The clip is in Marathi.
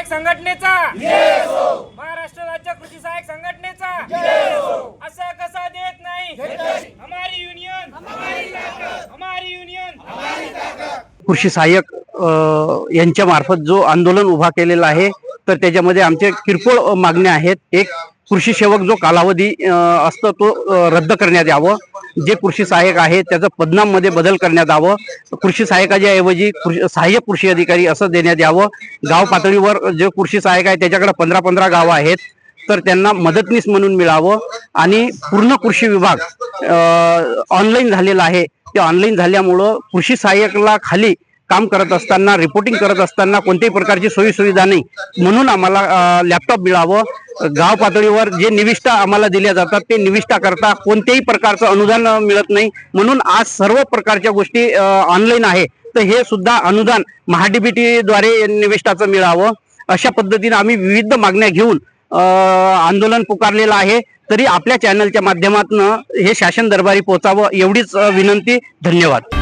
संघटनेचा महाराष्ट्र राज्य कृषी सहाय्यक संघटनेचा असं कसा देत नाही हमारी युनियन हमारी युनियन। कृषी सहाय्यक यांच्या मार्फत जो आंदोलन उभा केलेला आहे तर त्याच्यामध्ये आमचे किरकोळ मागण्या आहेत। एक, कृषी सेवक जो कालावधी असतो तो रद्द करण्यात यावं। जे कृषी सहाय्यक आहे त्याचं पदनाममध्ये बदल करण्यात यावं। कृषी सहाय्यकाच्या ऐवजी सहाय्यक कृषी अधिकारी असं देण्यात यावं। गाव पातळीवर जे कृषी सहाय्यक आहे त्याच्याकडे 15-15 गावं आहेत तर त्यांना मदतनीस म्हणून मिळावं। आणि पूर्ण कृषी विभाग ऑनलाईन झालेला आहे। ते ऑनलाईन झाल्यामुळं कृषी सहाय्यकला खाली काम करत असताना रिपोर्टिंग करत असताना कोणत्याही प्रकारची सोयी सुविधा नाही, म्हणून आम्हाला लॅपटॉप मिळावं। गाव पातळीवर जे निविष्ठा आम्हाला दिल्या जातात ते निविष्ठा करता कोणत्याही प्रकारचं अनुदान मिळत नाही, म्हणून आज सर्व प्रकारच्या गोष्टी ऑनलाईन आहे। तर हे सुद्धा अनुदान महाडीबीटी द्वारे निविष्ठाचं मिळावं। अशा पद्धतीने आम्ही विविध मागण्या घेऊन आंदोलन पुकारलेलं आहे। तरी आपल्या चॅनलच्या माध्यमातून हे शासन दरबारी पोहोचावं एवढीच विनंती। धन्यवाद।